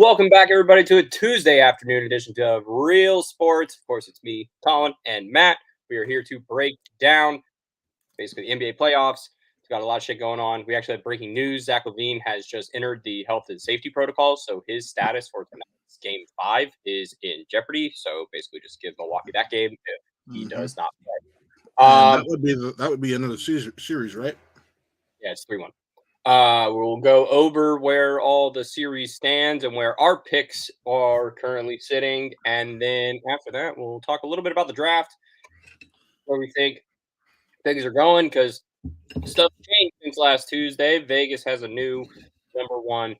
Welcome back, everybody, to a Tuesday afternoon edition of Real Sports. Of course, it's me, Colin and Matt. We are here to break down basically the NBA playoffs. We've got a lot of shit going on. We actually have breaking news. Zach LaVine has just entered the health and safety protocols, so his status for tonight's Game 5 is in jeopardy. So basically, just give Milwaukee that game if he does not play. And that would be another series, right? Yeah, it's 3-1. We'll go over where all the series stands and where our picks are currently sitting. And then after that, we'll talk a little bit about the draft, where we think things are going, because stuff changed since last Tuesday. Vegas has a new number one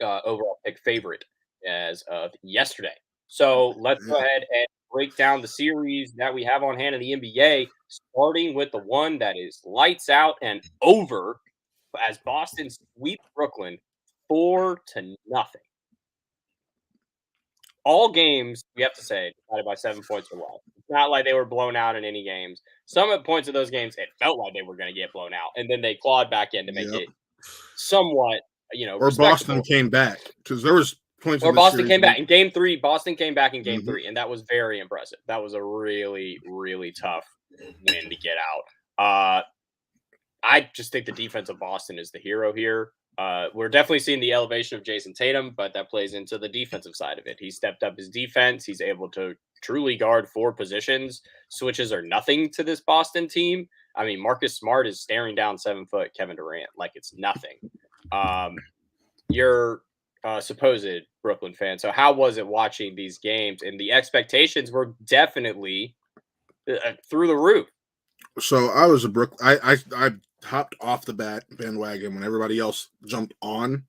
overall pick favorite as of yesterday. So let's go ahead and break down the series that we have on hand in the NBA, starting with the one that is lights out and over as Boston sweep Brooklyn 4-0. All games, we have to say, decided by 7 points or less. It's not like they were blown out in any games. Some of the points of those games, it felt like they were going to get blown out, and then they clawed back in to make it somewhat, or Boston came back, because there was points. Or Boston came back in Game 3. Boston came back in Game 3, and that was very impressive. That was a really, really tough win to get out. I just think the defense of Boston is the hero here. We're definitely seeing the elevation of Jason Tatum, but that plays into the defensive side of it. He stepped up his defense. He's able to truly guard 4 positions. Switches are nothing to this Boston team. I mean, Marcus Smart is staring down 7-foot Kevin Durant like it's nothing. You're a supposed Brooklyn fan. So how was it watching these games? And the expectations were definitely through the roof. So I was a Brooklyn. I hopped off the bandwagon when everybody else jumped on.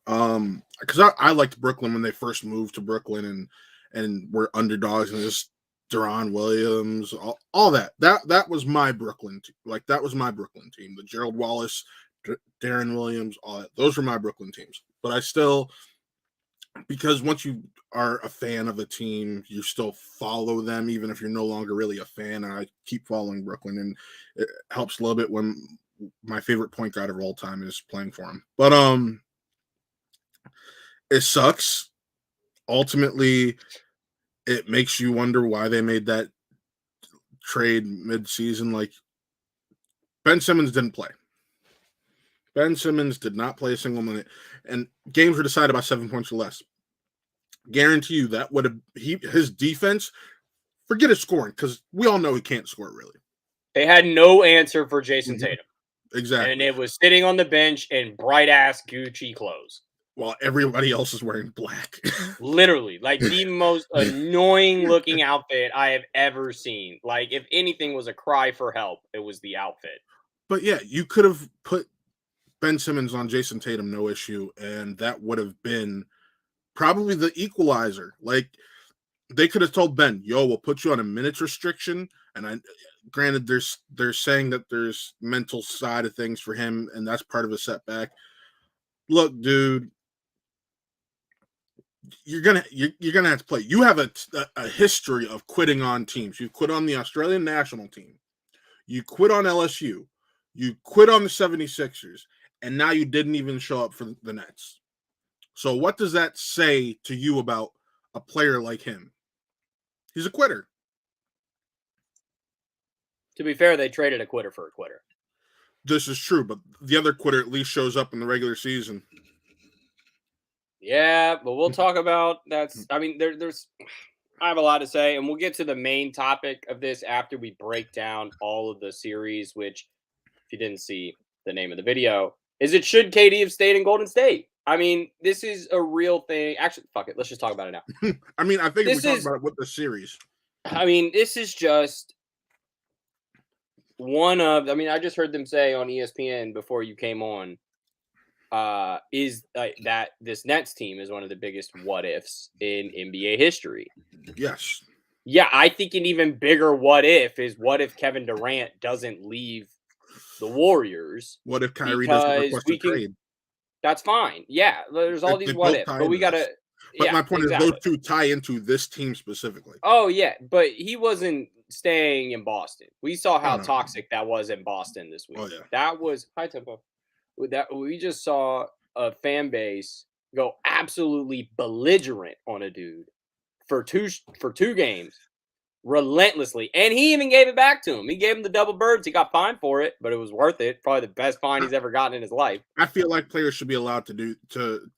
Because I liked Brooklyn when they first moved to Brooklyn and were underdogs, and just Deron Williams, all that. That was my Brooklyn team. Like, that was my Brooklyn team. The Gerald Wallace, Deron Williams, all that. Those were my Brooklyn teams. But I still, because once you are a fan of a team, you still follow them, even if you're no longer really a fan. And I keep following Brooklyn, and it helps a little bit when my favorite point guard of all time is playing for him. But it sucks. Ultimately, it makes you wonder why they made that trade mid-season. Like, Ben Simmons didn't play. Ben Simmons did not play a single minute, and games were decided by 7 points or less. Guarantee you that would have his defense. Forget his scoring, because we all know he can't score, really. They had no answer for Jason Tatum. Exactly. And it was sitting on the bench in bright-ass Gucci clothes. While everybody else is wearing black. Literally. Like, the most annoying-looking outfit I have ever seen. Like, if anything was a cry for help, it was the outfit. But, yeah, you could have put Ben Simmons on Jason Tatum, no issue, and that would have been probably the equalizer. Like, they could have told Ben, yo, we'll put you on a minutes restriction. And granted, they're saying that there's mental side of things for him, and that's part of a setback. Look, dude, you're gonna have to play. You have a history of quitting on teams. You quit on the Australian national team. You quit on LSU. You quit on the 76ers. And now you didn't even show up for the Nets. So what does that say to you about a player like him? He's a quitter. To be fair, they traded a quitter for a quitter. This is true, but the other quitter at least shows up in the regular season. Yeah, but we'll talk about that. I mean, there's I have a lot to say, and we'll get to the main topic of this after we break down all of the series, which, if you didn't see the name of the video, is it should KD have stayed in Golden State? I mean, this is a real thing. Actually, fuck it. Let's just talk about it now. I mean, I think we talk about it with the series. I mean, this is just one of. I mean, I just heard them say on ESPN before you came on, is that this Nets team is one of the biggest what ifs in NBA history. Yes. Yeah, I think an even bigger what if is what if Kevin Durant doesn't leave the Warriors? What if Kyrie doesn't request a trade? That's fine. Yeah, there's all these what ifs, but we gotta. But my point is, those two tie into this team specifically. Oh yeah, but he wasn't staying in Boston. We saw how toxic that was in Boston this week. Oh yeah, that was high tempo. That we just saw a fan base go absolutely belligerent on a dude for two games relentlessly, and he even gave it back to him. He gave him the double birds. He got fined for it, but it was worth it. Probably the best fine he's ever gotten in his life. I feel like players should be allowed to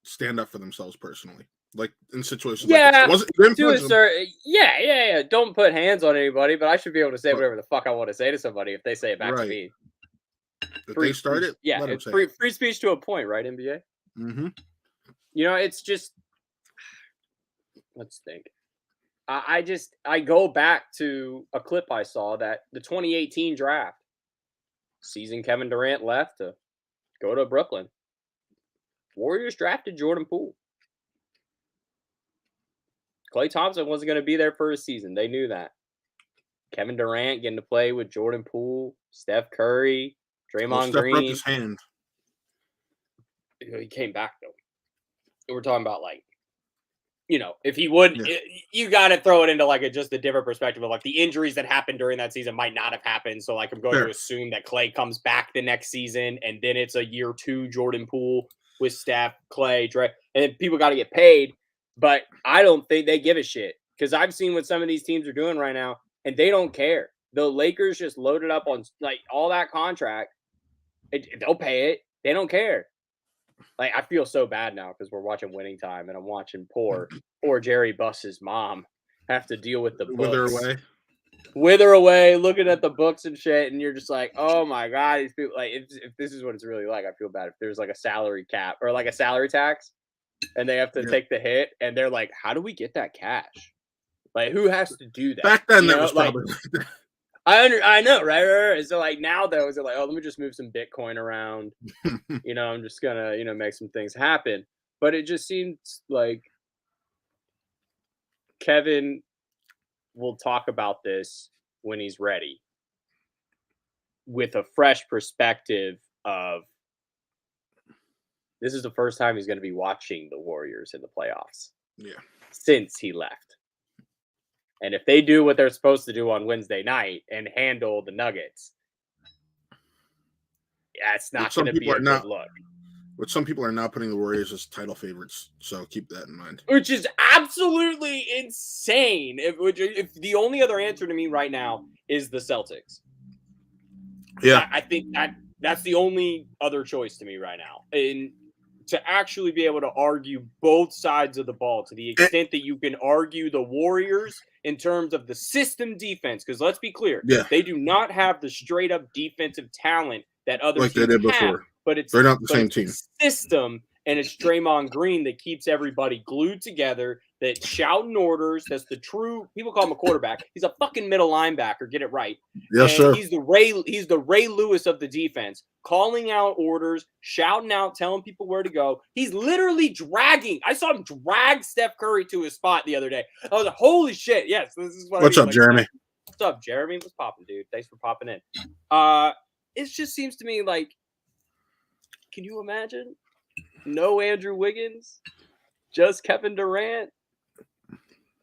stand up for themselves personally, like in situations like this. Yeah. Don't put hands on anybody, but I should be able to say whatever the fuck I want to say to somebody if they say it back to me. If they start it, it's free speech to a point, right? NBA. Mm-hmm. It's just, let's think. I go back to a clip I saw that the 2018 draft season Kevin Durant left to go to Brooklyn. Warriors drafted Jordan Poole. Klay Thompson wasn't going to be there for a season. They knew that. Kevin Durant getting to play with Jordan Poole, Steph Curry, Draymond Green. Broke his hand. He came back though. We're talking about if he would, you got to throw it into just a different perspective of the injuries that happened during that season might not have happened. So I'm going to assume that Klay comes back the next season, and then it's a year 2 Jordan Poole with Steph, Klay, Dre, and people got to get paid. But I don't think they give a shit because I've seen what some of these teams are doing right now, and they don't care. The Lakers just loaded up on all that contract. They'll pay it. They don't care. I feel so bad now because we're watching Winning Time, and I'm watching poor Jerry Buss's mom have to deal with the books. Wither away, looking at the books and shit, and you're just like, oh my god, these people. If this is what it's really like, I feel bad. If there's a salary cap or a salary tax, and they have to take the hit, and they're like, how do we get that cash? Who has to do that? Back then, that was probably I know, right? So now though, is it let me just move some Bitcoin around? I'm just gonna make some things happen. But it just seems like Kevin will talk about this when he's ready, with a fresh perspective of this is the first time he's going to be watching the Warriors in the playoffs. Yeah, since he left. And if they do what they're supposed to do on Wednesday night and handle the Nuggets, it's not going to be a good look. But some people are now putting the Warriors as title favorites, so keep that in mind. Which is absolutely insane. If the only other answer to me right now is the Celtics. Yeah. I think that's the only other choice to me right now. And to actually be able to argue both sides of the ball to the extent that you can argue the Warriors in terms of the system defense, because let's be clear, they do not have the straight up defensive talent that other teams they did before. Have, but they're not the same team. System, and it's Draymond Green that keeps everybody glued together, that's shouting orders. That's the true, people call him a quarterback. He's a fucking middle linebacker. Get it right. Yes, sir. He's the Ray Lewis of the defense, calling out orders, shouting out, telling people where to go. He's literally dragging. I saw him drag Steph Curry to his spot the other day. I was like, holy shit. Yes, this is what What's up, Jeremy? What's up, Jeremy? What's popping, dude? Thanks for popping in. It just seems to me like, can you imagine? No Andrew Wiggins, just Kevin Durant. Come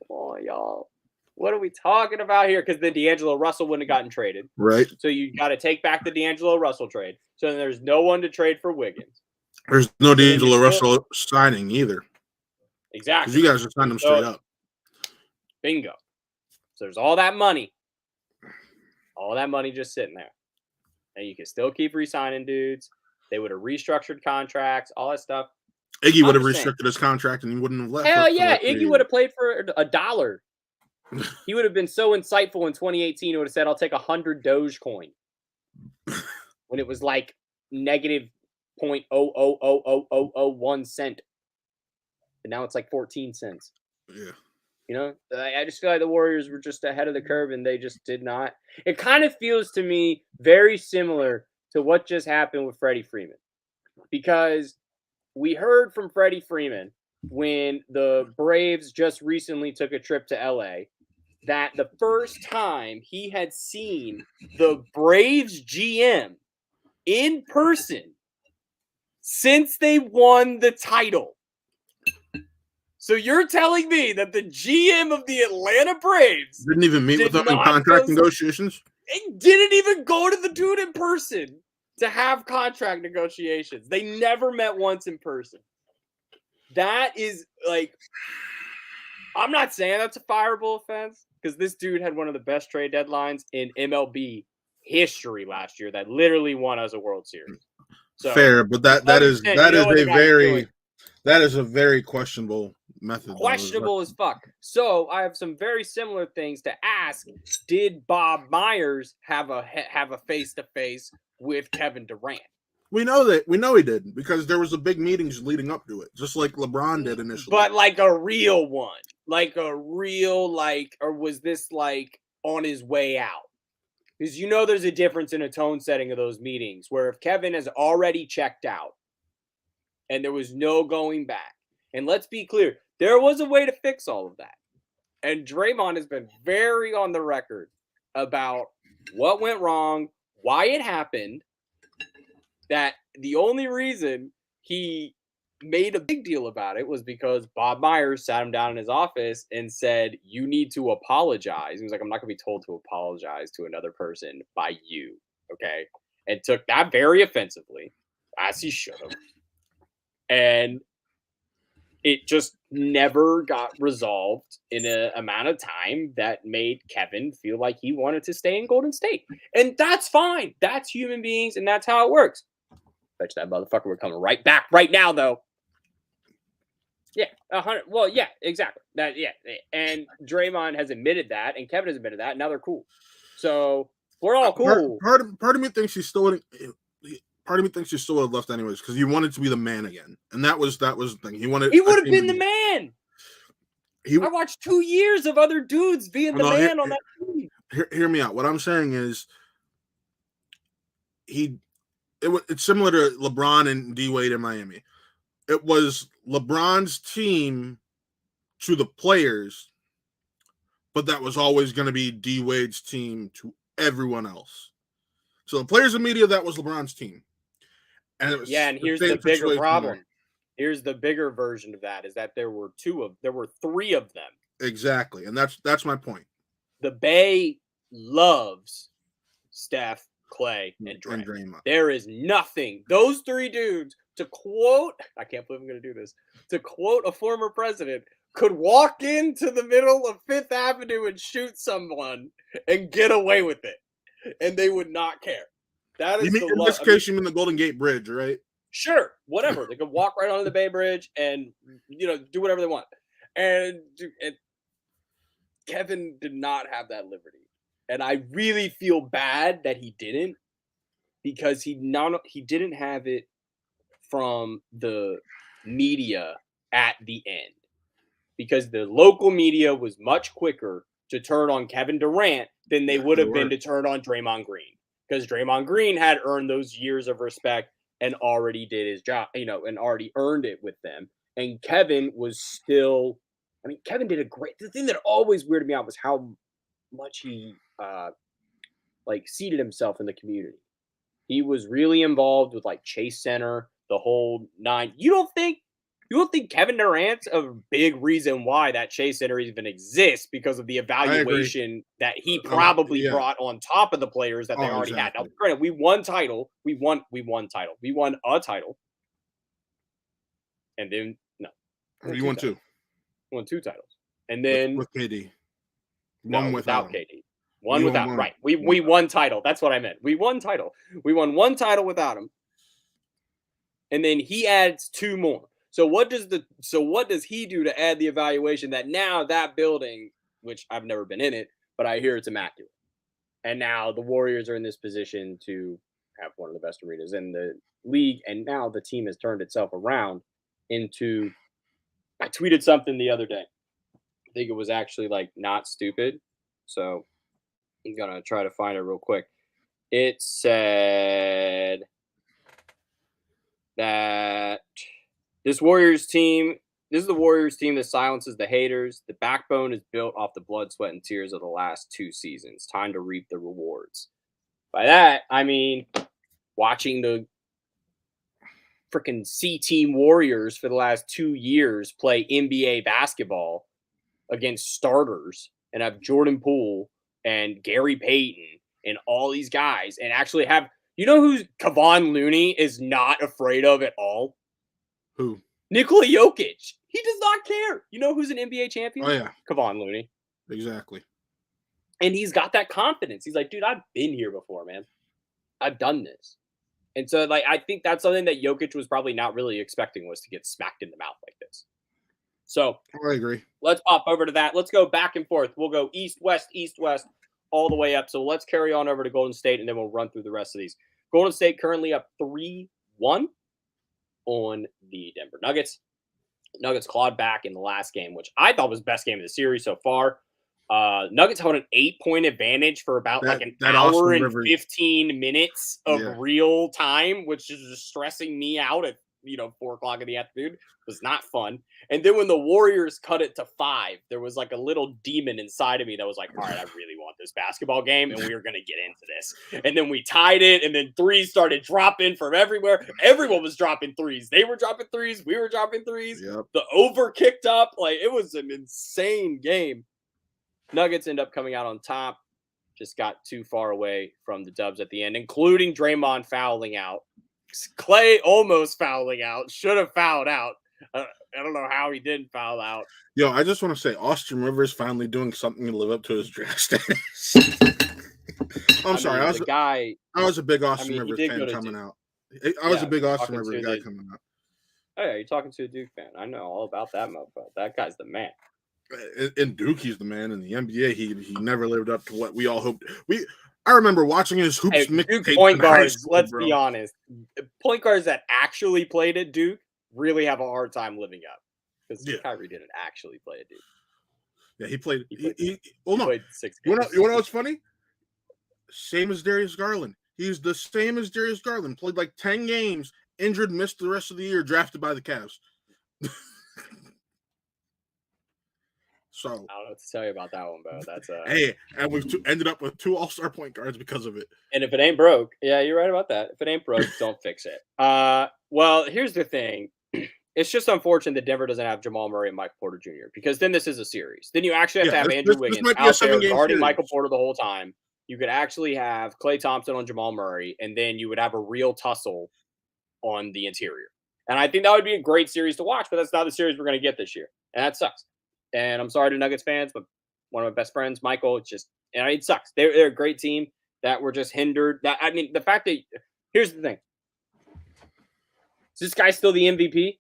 on, y'all. What are we talking about here? Because then D'Angelo Russell wouldn't have gotten traded. Right. So you got to take back the D'Angelo Russell trade. So then there's no one to trade for Wiggins. There's no D'Angelo Russell signing either. Exactly. Because you guys just signed him straight up. Bingo. So there's all that money. All that money just sitting there. And you can still keep re-signing dudes. They would have restructured contracts, all that stuff. Iggy would have restricted his contract and he wouldn't have left. Hell yeah. Iggy would have played for $1. He would have been so insightful in 2018. He would have said, I'll take 100 Dogecoin. When it was like negative 0.00001 cent. And now it's like 14 cents. Yeah. You know, I just feel like the Warriors were just ahead of the curve and they just did not. It kind of feels to me very similar to what just happened with Freddie Freeman. Because we heard from Freddie Freeman when the Braves just recently took a trip to LA that the first time he had seen the Braves GM in person since they won the title. So you're telling me that the GM of the Atlanta Braves didn't even meet with them in contract negotiations? It didn't even go to the dude in person to have contract negotiations. They never met once in person. that is like, I'm not saying that's a fireable offense because this dude had one of the best trade deadlines in MLB history last year that literally won us a World Series. So Fair, but to some extent, you know what the guy's doing. That is a very questionable method. Questionable as fuck. So I have some very similar things to ask. Did Bob Myers have a face to face with Kevin Durant? We know he did because there was a big meetings leading up to it, just like LeBron did initially. But like a real one, like a real or was this like on his way out? Because you know there's a difference in a tone setting of those meetings where if Kevin has already checked out and there was no going back, and let's be clear, there was a way to fix all of that. And Draymond has been very on the record about what went wrong, why it happened, that the only reason he made a big deal about it was because Bob Myers sat him down in his office and said, "You need to apologize." He was like, "I'm not going to be told to apologize to another person by you." Okay. And took that very offensively, as he should have. And it just never got resolved in an amount of time that made Kevin feel like he wanted to stay in Golden State. And that's fine. That's human beings, and that's how it works. Bet that motherfucker would come right back right now, though. Yeah, 100. Well, yeah, exactly. That, yeah, and Draymond has admitted that, and Kevin has admitted that. And now they're cool. So we're all cool. Part of me thinks he's still. Part of me thinks he still would have left anyways because he wanted to be the man again, and that was the thing. He would have been the man. I watched 2 years of other dudes being the man on that team. Hear me out. What I'm saying is, it's similar to LeBron and D Wade in Miami. It was LeBron's team to the players, but that was always going to be D Wade's team to everyone else. So the players and media, that was LeBron's team. And and here's the bigger problem. Here's the bigger version of that is that there were 3 of them. Exactly. And that's my point. The Bay loves Steph, Clay, and Draymond. There is nothing. Those 3 dudes, to quote, I can't believe I'm going to do this, to quote a former president, could walk into the middle of Fifth Avenue and shoot someone and get away with it. And they would not care. That is in this case, you mean the Golden Gate Bridge, right? Sure, whatever. They could walk right onto the Bay Bridge and do whatever they want. And Kevin did not have that liberty, and I really feel bad that he didn't, because he didn't have it from the media at the end, because the local media was much quicker to turn on Kevin Durant than they would have been to turn on Draymond Green, because Draymond Green had earned those years of respect and already did his job, and already earned it with them. And Kevin was still, Kevin did a great, the thing that always weirded me out was how much he seated himself in the community. He was really involved with Chase Center, the whole 9. You don't think Kevin Durant's a big reason why that Chase Center even exists, because of the evaluation that he probably brought on top of the players that they already had. Now, granted, we won a title. We won a title. And then, no. You won 2. Won 2 titles. And then with KD. One without KD. One without, right. We won title. That's what I meant. We won title. We won 1 title without him. And then he adds 2 more. So what does he do to add the evaluation that now that building, which I've never been in it, but I hear it's immaculate. And now the Warriors are in this position to have one of the best arenas in the league. And now the team has turned itself around into, I tweeted something the other day. I think it was actually not stupid. So I'm going to try to find it real quick. It said that this is the Warriors team that silences the haters. The backbone is built off the blood, sweat, and tears of the last 2 seasons. Time to reap the rewards. By that, I mean watching the freaking C-Team Warriors for the last 2 years play NBA basketball against starters and have Jordan Poole and Gary Payton and all these guys, and actually have, who Kevon Looney is not afraid of at all? Who? Nikola Jokic. He does not care. You know who's an NBA champion? Oh yeah, Come on, Looney. exactly. And he's got that confidence. He's like, dude, I've been here before, man. I've done this. And so, like, I think that's something that Jokic was probably not really expecting, was to get smacked in the mouth like this. So I agree. let's pop over to that. Let's go back and forth. We'll go east, west, all the way up. So let's carry on over to Golden State, and then we'll run through the rest of these. Golden State currently up 3-1 on the Denver Nuggets. Nuggets clawed back in the last game, which I thought was the best game of the series so far. Nuggets held an 8-point advantage for about an hour and 15 minutes of real time, which is just stressing me out at 4:00 in the afternoon. It was not fun. And then when the Warriors cut it to 5, there was like a little demon inside of me that was like, all right, I really want this basketball game, and we are going to get into this. And then we tied it, and then threes started dropping from everywhere. Everyone was dropping threes. They were dropping threes. We were dropping threes. Yep. The over kicked up. Like, it was an insane game. Nuggets end up coming out on top. Just got too far away from the dubs at the end, including Draymond fouling out. Clay almost fouling out. Should have fouled out. I don't know how he didn't foul out. Yo, I just want to say Austin Rivers finally doing something to live up to his draft status. I was a big Austin Rivers fan coming out. I was a big Austin Rivers guy coming out. Oh yeah, you're talking to a Duke fan. I know all about that mofo. That guy's the man. In Duke, he's the man. In the NBA, he never lived up to what we all hoped. I remember watching his hoops Duke point guards. Let's be honest, point guards that actually played at Duke really have a hard time living up, because Kyrie didn't actually play at Duke. Yeah, he played. He played 6 games. You know what's funny? Same as Darius Garland. He's the same as Darius Garland. Played like 10 games, injured, missed the rest of the year, drafted by the Cavs. So I don't know what to tell you about that one, Bo. That's hey, and we've ended up with 2 all-star point guards because of it. And if it ain't broke, yeah, you're right about that. If it ain't broke, don't fix it. Well, here's the thing. It's just unfortunate that Denver doesn't have Jamal Murray and Michael Porter Jr., because then this is a series. Then you actually have to have Andrew Wiggins out there guarding Michael Porter the whole time. You could actually have Klay Thompson on Jamal Murray, and then you would have a real tussle on the interior. And I think that would be a great series to watch, but that's not the series we're going to get this year. And that sucks. And I'm sorry to Nuggets fans, but one of my best friends, Michael, it sucks. They're a great team that were just hindered. The fact that, here's the thing. Is this guy still the MVP?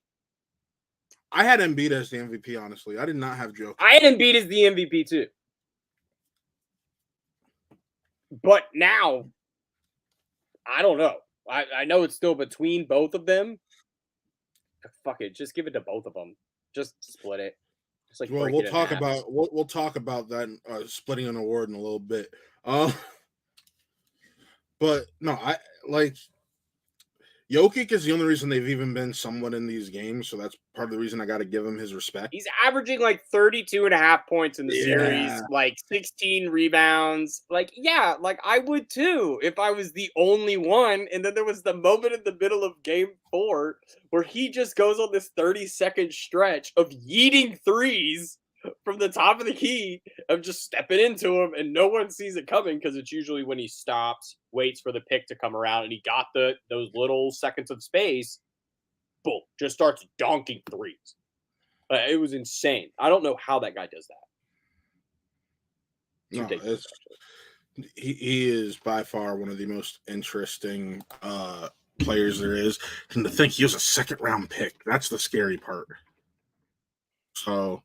I had Embiid as the MVP, honestly. I did not have Joe. I had Embiid as the MVP too. But now, I don't know. I know it's still between both of them. Fuck it. Just give it to both of them. Just split it. Like, well, we'll talk about that splitting an award in a little bit. But no, Jokic is the only reason they've even been somewhat in these games, so that's part of the reason I got to give him his respect. He's averaging like 32.5 points in the series, like 16 rebounds. I would too if I was the only one. And then there was the moment in the middle of game 4 where he just goes on this 30-second stretch of yeeting threes from the top of the key, of just stepping into him, and no one sees it coming, because it's usually when he stops, waits for the pick to come around, and he got those little seconds of space, boom, just starts donking threes. It was insane. I don't know how that guy does that. No, he is by far one of the most interesting players there is. And to think he was a 2nd-round pick, that's the scary part. So,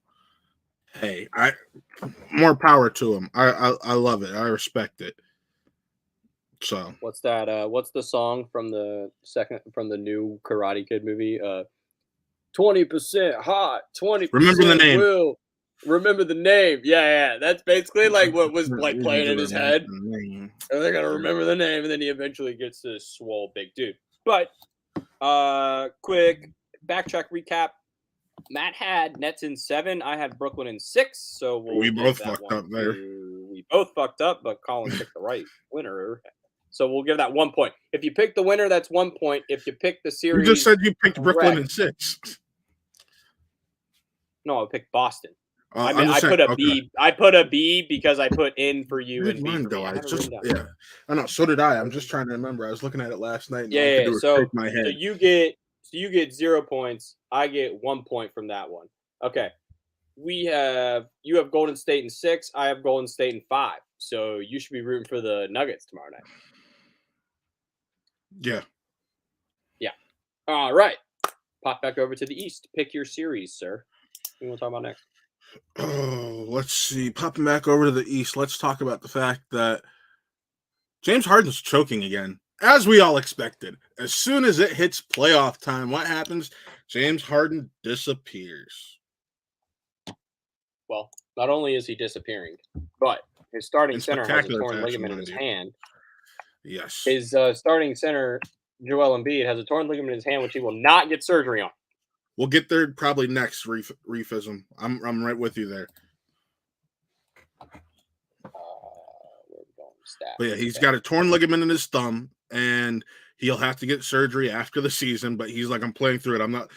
hey, more power to him. I love it. I respect it. So what's that? What's the song from the new Karate Kid movie? 20% hot, 20% remember the name. Will. Remember the name. Yeah. That's basically like what was like playing in his head. And they're gonna remember the name, and then he eventually gets this swole big dude. But quick backtrack recap. Matt had Nets in 7. I had Brooklyn in 6. So we both fucked up there. We both fucked up, but Colin picked the right winner. So we'll give that 1 point. If you pick the winner, that's 1 point. If you pick the series, you just said you picked Brooklyn in 6. No, I picked Boston. I put a B. I put a B because I put in for you and B for me. I know. So did I. I'm just trying to remember. I was looking at it last night. And So So you get 0 points. I get 1 point from that one. Okay. You have Golden State in 6. I have Golden State in 5. So you should be rooting for the Nuggets tomorrow night. Yeah. Yeah. All right. Pop back over to the East. Pick your series, sir. What do you want to talk about next? Oh, let's see. Popping back over to the East, let's talk about the fact that James Harden's choking again, as we all expected. As soon as it hits playoff time, what happens? James Harden disappears. Well, not only is he disappearing, but his starting In center has a spectacular torn fashion, ligament in mind his you. hand. Yes. His starting center, Joel Embiid, has a torn ligament in his hand, which he will not get surgery on. We'll get there probably next, Reefism. I'm right with you there. But yeah, he's got a torn ligament in his thumb, and he'll have to get surgery after the season. But he's like, I'm playing through it. I'm not.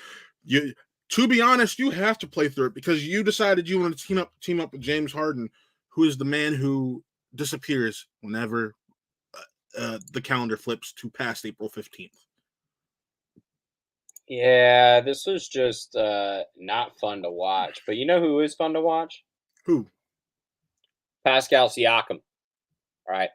You. To be honest, you have to play through it because you decided you want to team up with James Harden, who is the man who disappears whenever the calendar flips to past April 15th. Yeah, this was just not fun to watch. But you know who is fun to watch? Who? Pascal Siakam. All right.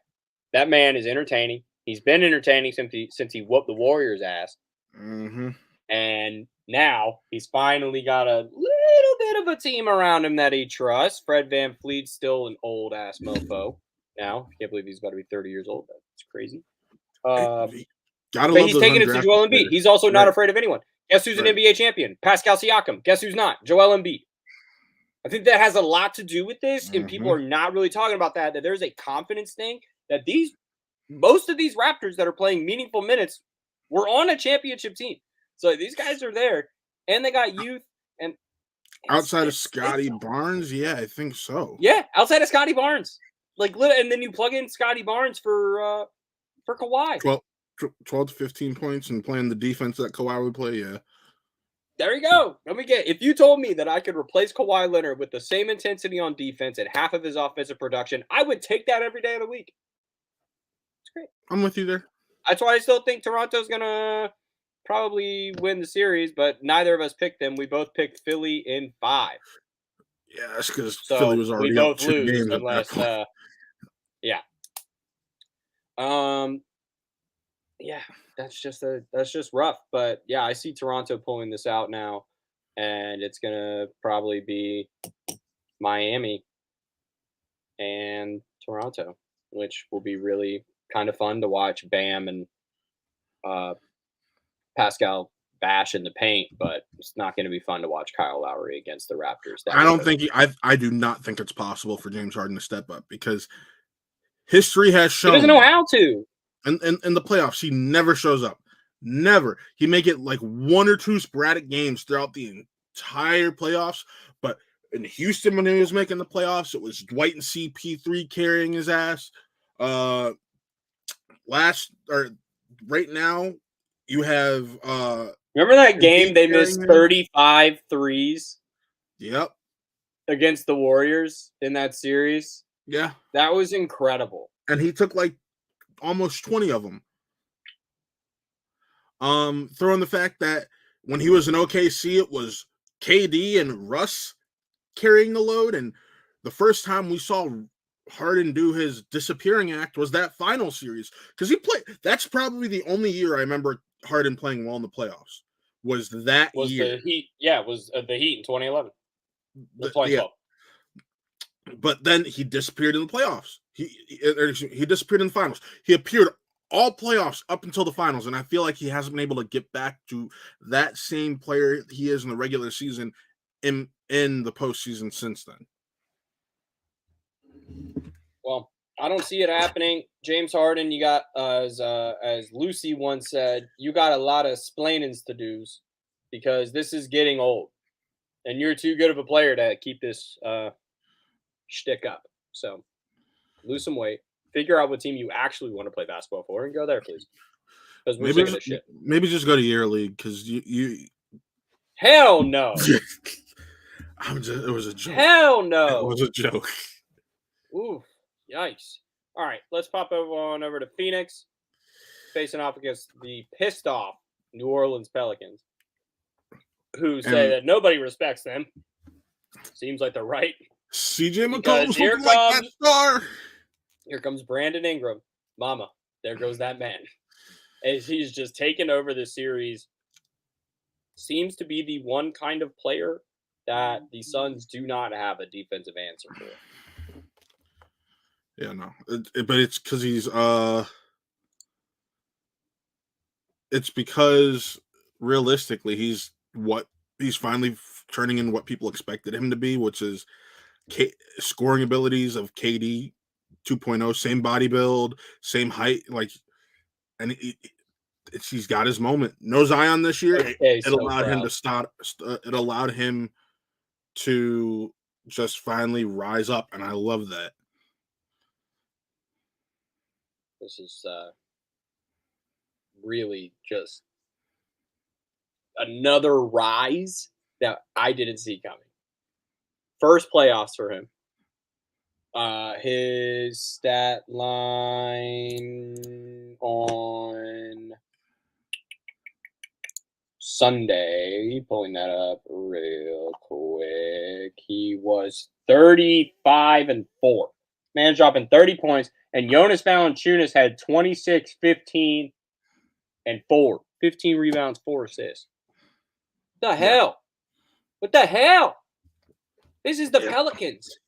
That man is entertaining. He's been entertaining since he whooped the Warriors' ass. Mm-hmm. And now he's finally got a little bit of a team around him that he trusts. Fred VanVleet's still an old ass mofo. Now, I can't believe he's about to be 30 years old. That's crazy. Gotta But love he's those taking it to undrafted Joel Embiid. players. He's also not Right. afraid of anyone. Guess who's an Right. NBA champion? Pascal Siakam. Guess who's not? Joel Embiid. I think that has a lot to do with this, and people are not really talking about that there's a confidence thing that most of these Raptors that are playing meaningful minutes were on a championship team. So these guys are there, and they got youth. And outside of Scotty Barnes, yeah, I think so. Yeah, outside of Scotty Barnes, and then you plug in Scotty Barnes for Kawhi. 12 to 15 points and playing the defense that Kawhi would play, yeah. There you go. If you told me that I could replace Kawhi Leonard with the same intensity on defense and half of his offensive production, I would take that every day of the week. It's great. I'm with you there. That's why I still think Toronto's going to probably win the series, but neither of us picked them. We both picked Philly in 5. Yeah, that's because Philly was already we both up 2 lose games unless, at that point. yeah. Yeah, that's just rough. But yeah, I see Toronto pulling this out now, and it's gonna probably be Miami and Toronto, which will be really kind of fun to watch Bam and Pascal bash in the paint, but it's not going to be fun to watch Kyle Lowry against the Raptors. I do not think it's possible for James Harden to step up because history has shown he doesn't know how to. In the playoffs, he never shows up. Never. He may get like 1 or 2 sporadic games throughout the entire playoffs, but in Houston when he was making the playoffs, it was Dwight and CP3 carrying his ass. Right now, you have remember that game they missed 35 threes? Yep. Against the Warriors in that series? Yeah. That was incredible. And he took like almost 20 of them. Throwing the fact that when he was in OKC, it was KD and Russ carrying the load, and the first time we saw Harden do his disappearing act was that final series because he played. That's probably the only year I remember Harden playing well in the playoffs. Was that year? The Heat? Yeah, it was the Heat in 2011. 2012. Yeah. But then he disappeared in the playoffs. He disappeared in the finals. He appeared all playoffs up until the finals, and I feel like he hasn't been able to get back to that same player he is in the regular season in the postseason since then. Well, I don't see it happening. James Harden, you got as Lucy once said, you got a lot of splainings to do because this is getting old, and you're too good of a player to keep this shtick up. So lose some weight. Figure out what team you actually want to play basketball for and go there, please. Because we're sick of this shit. Maybe just go to Year League because you. Hell no. It was a joke. Hell no. It was a joke. Ooh, yikes. All right, let's pop over to Phoenix, facing off against the pissed off New Orleans Pelicans. who say that nobody respects them. Seems like they're right. CJ McCollum's looking like that star. Here comes Brandon Ingram. Mama, there goes that man. As he's just taken over the series. Seems to be the one kind of player that the Suns do not have a defensive answer for. Yeah, no. But it's because it's because realistically he's finally turning in what people expected him to be, which is scoring abilities of KD 2.0, same body build, same height, and he's got his moment. No Zion this year. It allowed him to stop. It allowed him to just finally rise up, and I love that. This is really just another rise that I didn't see coming. First playoffs for him. His stat line on Sunday, pulling that up real quick. He was 35-4. Man dropping 30 points. And Jonas Valanciunas had 26, 15, and 4. 15 rebounds, 4 assists. What the hell? What the hell? This is the Pelicans.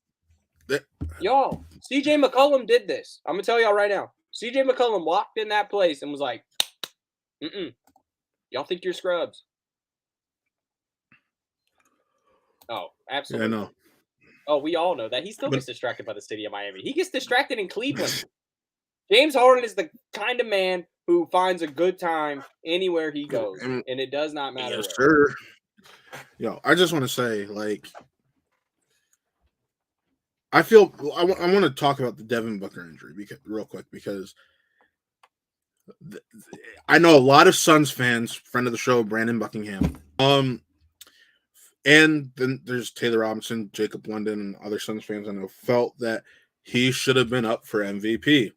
Y'all, CJ McCollum did this. I'm going to tell y'all right now. CJ McCollum walked in that place and was like, y'all think you're scrubs. Oh, absolutely. Yeah, I know. Oh, we all know that. He still gets distracted by the city of Miami. He gets distracted in Cleveland. James Harden is the kind of man who finds a good time anywhere he goes. And it does not matter where. Sure. Yo, I just want to say, I want to talk about the Devin Booker injury real quick because I know a lot of Suns fans, friend of the show, Brandon Buckingham, and then there's Taylor Robinson, Jacob London, and other Suns fans I know felt that he should have been up for MVP.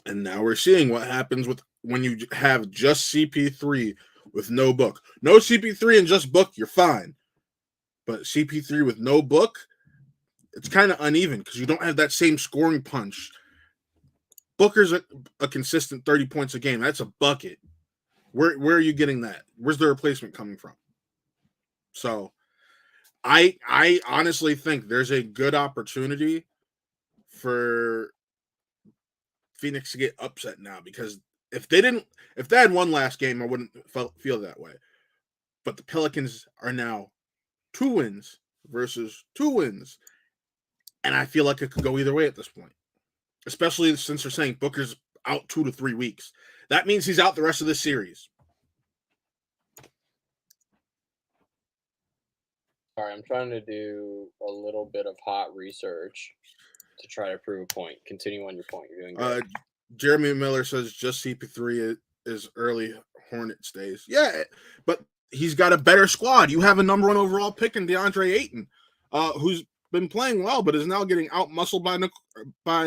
And now we're seeing what happens when you have just CP3 with no Book. No CP3 and just Book, you're fine. But CP3 with no Book, it's kind of uneven because you don't have that same scoring punch. Booker's a consistent 30 points a game. That's a bucket. Where are you getting that? Where's the replacement coming from? So I honestly think there's a good opportunity for Phoenix to get upset now because if they had won last game, I wouldn't feel that way. But the Pelicans are now 2 wins versus 2 wins. And I feel like it could go either way at this point, especially since they're saying Booker's out 2 to 3 weeks. That means he's out the rest of this series. All right, I'm trying to do a little bit of hot research to try to prove a point. Continue on your point. You're doing good. Jeremy Miller says just CP3 is early Hornets days. Yeah, but he's got a better squad. You have a number 1 overall pick in DeAndre Ayton, who's been playing well, but is now getting out-muscled by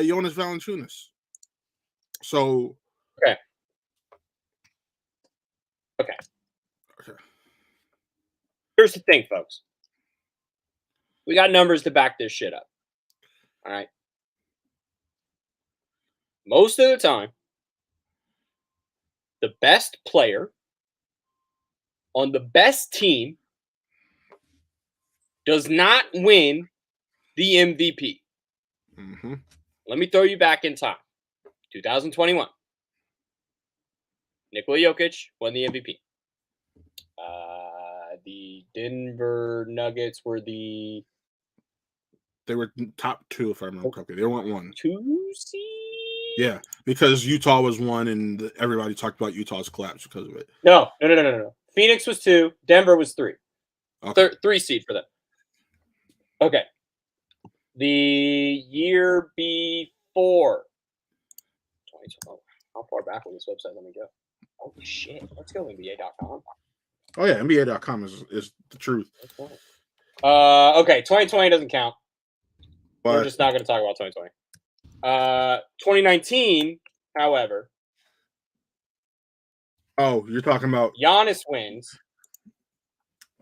Jonas Valanciunas. So Okay. Here's the thing, folks. We got numbers to back this shit up. All right. Most of the time, the best player on the best team does not win the MVP. Mm-hmm. Let me throw you back in time. 2021. Nikola Jokic won the MVP. The Denver Nuggets were they were top 2, if I remember correctly. They weren't 1. 2 seed? Yeah, because Utah was 1, and everybody talked about Utah's collapse because of it. No. Phoenix was 2. Denver was 3. Okay. 3 seed for them. Okay. The year before. How far back on this website? Let me go. Oh, shit. Let's go NBA.com. Oh, yeah. NBA.com is the truth. Okay. 2020 doesn't count. But we're just not going to talk about 2020. 2019, however. Oh, you're talking about Giannis wins.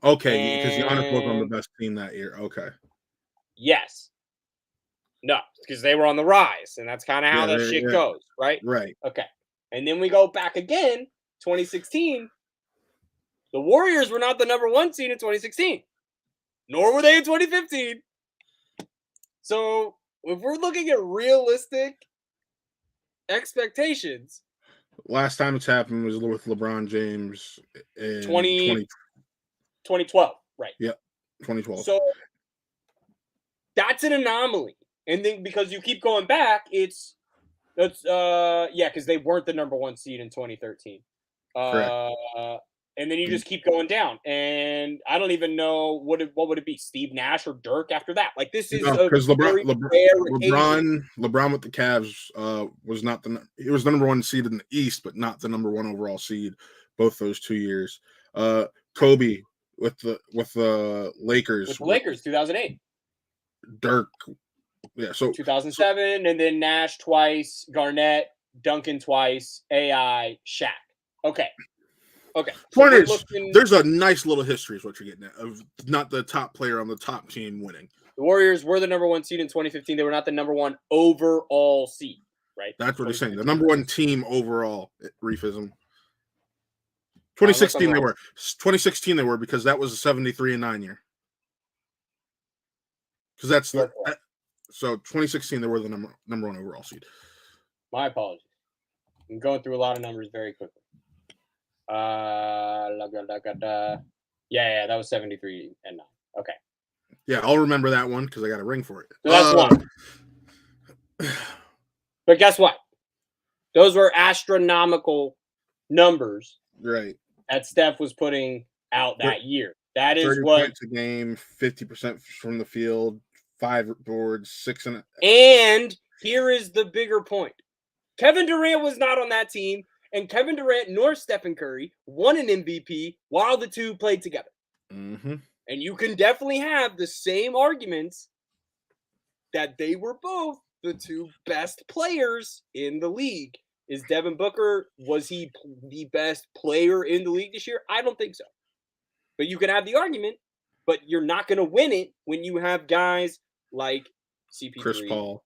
Okay, because Giannis was on the And best team that year. Okay. yes. No, because they were on the rise, and that's kind of how Yeah, that shit yeah, goes, right? right. Okay. And then we go back again, 2016. The Warriors were not the number 1 seed in 2016, nor were they in 2015. So if we're looking at realistic expectations, Last time it's happened was with LeBron James in 20, 2012, right? yeah, 2012. So that's an anomaly. And then because you keep going back, because they weren't the number 1 seed in 2013. Correct. And then you just keep going down, and I don't even know what would it be, Steve Nash or Dirk after that. Like this is No, a because very rare occasion. LeBron with the Cavs was not he was the number 1 seed in the East, but not the number 1 overall seed both those 2 years. Kobe with the Lakers With the with Lakers, 2008, Dirk. Yeah, so 2007, and then Nash twice, Garnett, Duncan twice, AI, Shaq. Okay. So point we're is, looking. there's a nice little history is what you're getting at of not the top player on the top team winning. The Warriors were the number 1 seed in 2015. They were not the number 1 overall seed, right? That's what he's saying. The number 1 team overall, Reefism. 2016 they were. 2016 they were because that was a 73-9 year. Because that's so 2016 they were the number 1 overall seed. My apologies. I'm going through a lot of numbers very quickly. Yeah, that was 73-9. Okay. Yeah, I'll remember that one because I got a ring for it. So that's one. But guess what? Those were astronomical numbers, right? That Steph was putting out that year. That is 30 what points a game, 50% from the field, 5 boards, 6 and. And here is the bigger point: Kevin Durant was not on that team, and Kevin Durant nor Stephen Curry won an MVP while the two played together. Mm-hmm. And you can definitely have the same arguments that they were both the 2 best players in the league. Is Devin Booker, was he the best player in the league this year? I don't think so. But you can have the argument, but you're not going to win it when you have guys like CP3, Chris Paul,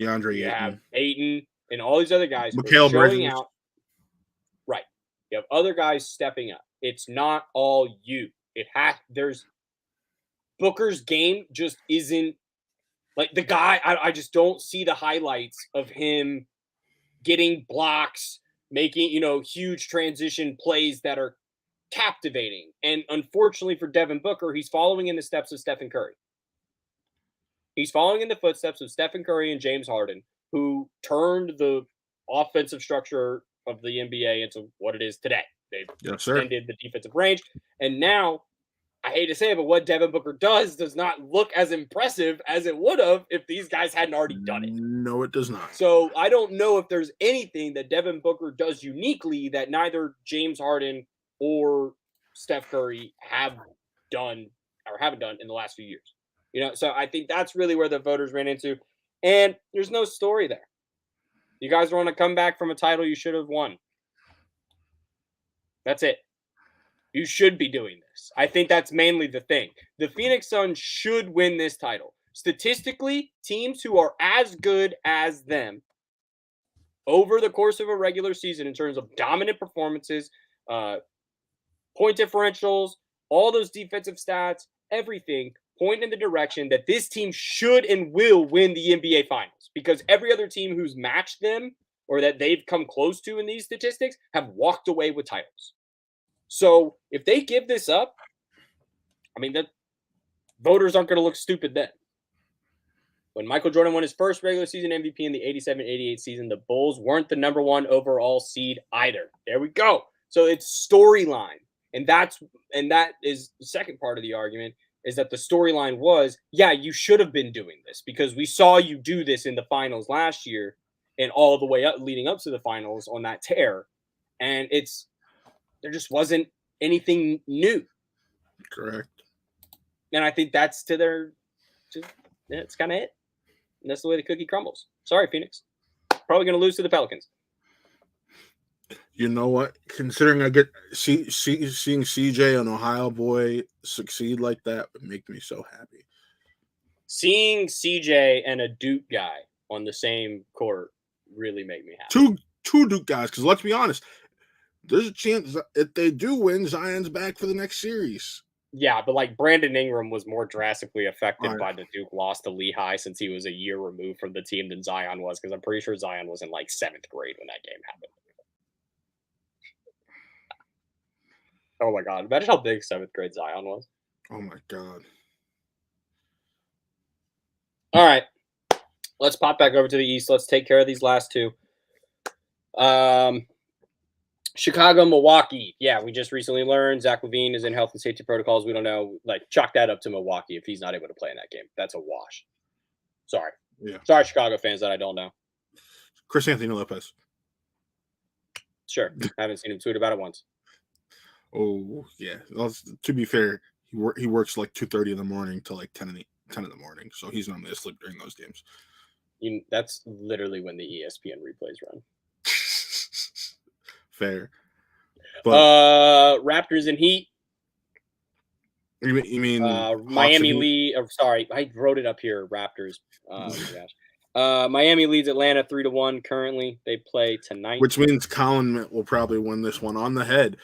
DeAndre you Ayton. have Ayton, and all these other guys Mikal showing Bridges. out. Right. You have other guys stepping up. It's not all you. There's Booker's game just isn't like the guy. I just don't see the highlights of him getting blocks, making, huge transition plays that are captivating. And unfortunately for Devin Booker, he's following in the steps of Stephen Curry. He's following in the footsteps of Stephen Curry and James Harden, who turned the offensive structure of the NBA into what it is today. They've extended the defensive range. And now, I hate to say it, but what Devin Booker does not look as impressive as it would have if these guys hadn't already done it. No, it does not. So I don't know if there's anything that Devin Booker does uniquely that neither James Harden or Steph Curry have done or haven't done in the last few years. So I think that's really where the voters ran into. And there's no story there. You guys want to come back from a title you should have won. That's it. You should be doing this. I think that's mainly the thing. The Phoenix Suns should win this title. Statistically, teams who are as good as them over the course of a regular season in terms of dominant performances, point differentials, all those defensive stats, everything point in the direction that this team should and will win the NBA Finals, because every other team who's matched them or that they've come close to in these statistics have walked away with titles. So if they give this up, the voters aren't going to look stupid then. When Michael Jordan won his first regular season MVP in the 87-88 season, the Bulls weren't the number 1 overall seed either. There we go. So it's storyline. And that is the second part of the argument, is that the storyline was, yeah, you should have been doing this because we saw you do this in the finals last year and all the way up leading up to the finals on that tear. And there just wasn't anything new. Correct. And I think that's that's kind of it. And that's the way the cookie crumbles. Sorry, Phoenix. Probably going to lose to the Pelicans. You know what? considering I get seeing CJ, an Ohio boy, succeed like that would make me so happy. Seeing CJ and a Duke guy on the same court really make me happy. Two Duke guys, because let's be honest, there's a chance that if they do win, Zion's back for the next series. Yeah, but like Brandon Ingram was more drastically affected by the Duke loss to Lehigh since he was a year removed from the team than Zion was, because I'm pretty sure Zion was in like 7th grade when that game happened. Oh my god, imagine how big 7th grade Zion was. Oh my god. All right, let's pop back over to the East. Let's take care of these last two. Chicago, Milwaukee. Yeah, we just recently learned Zach LaVine is in health and safety protocols. We don't know. Like, chalk that up to Milwaukee if he's not able to play in that game. That's a wash. Sorry. Yeah. Sorry, Chicago fans that I don't know. Chris Anthony Lopez. Sure. Haven't seen him tweet about it once. Oh, yeah. Well, to be fair, he works like 2:30 in the morning to like 10 in the morning. So he's normally asleep during those games. That's literally when the ESPN replays run. Fair. But Raptors and Heat. You mean Miami lead? Sorry, I wrote it up here. Raptors. Oh my gosh. Miami leads Atlanta 3-1 currently. They play tonight, which means Colin will probably win this one on the head.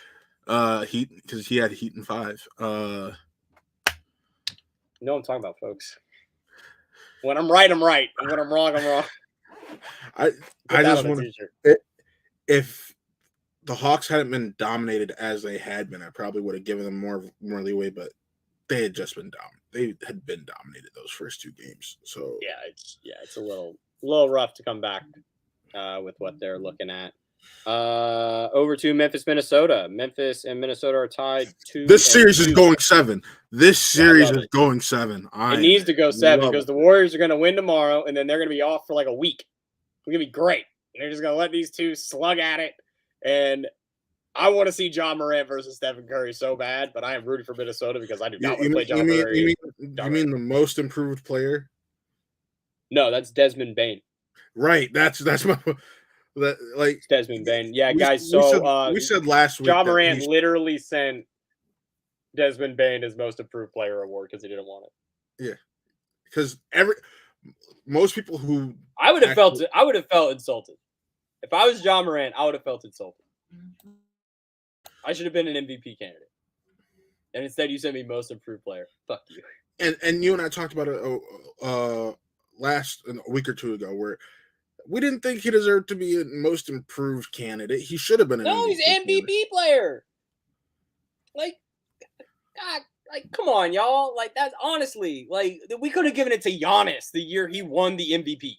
Heat, because he had Heat in 5. You know what I'm talking about, folks. When I'm right, I'm right. And when I'm wrong, I'm wrong. I just want to. If the Hawks hadn't been dominated as they had been, I probably would have given them more leeway. But they had just been dominated. They had been dominated those first 2 games. So it's a little rough to come back with what they're looking at. Over to Memphis, Minnesota. Memphis and Minnesota are tied 2. This series is going 7. This series is going 7. It needs to go 7 because the Warriors are going to win tomorrow, and then they're going to be off for like a week. It's going to be great. They're just going to let these two slug at it. And I want to see John Morant versus Stephen Curry so bad, but I am rooting for Minnesota because I do not want to play John Curry. You mean the most improved player? No, that's Desmond Bane. Right. That's my. It's Desmond Bane. Yeah, guys. So we said last week John Morant literally sent Desmond Bane his most improved player award because he didn't want it. Yeah, because most people who I would have felt insulted if I was John Morant. I would have felt insulted. I should have been an MVP candidate, and instead you sent me most improved player. Fuck you. And you and I talked about it a week or 2 ago where. We didn't think he deserved to be a most improved candidate. He should have been an MVP he's an MVP player. Like, God, like, come on, y'all. Like, that's honestly, like, we could have given it to Giannis the year he won the MVP.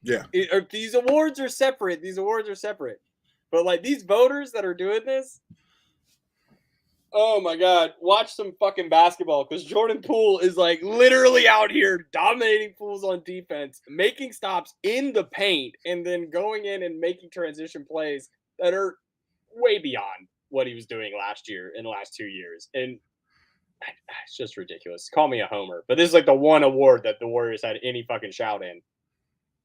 Yeah. These awards are separate. But, like, these voters that are doing this, oh my God, watch some fucking basketball because Jordan Poole is like literally out here dominating fools on defense, making stops in the paint, and then going in and making transition plays that are way beyond what he was doing last year in the last 2 years. And it's just ridiculous. Call me a homer, but this is like the one award that the Warriors had any fucking shout in,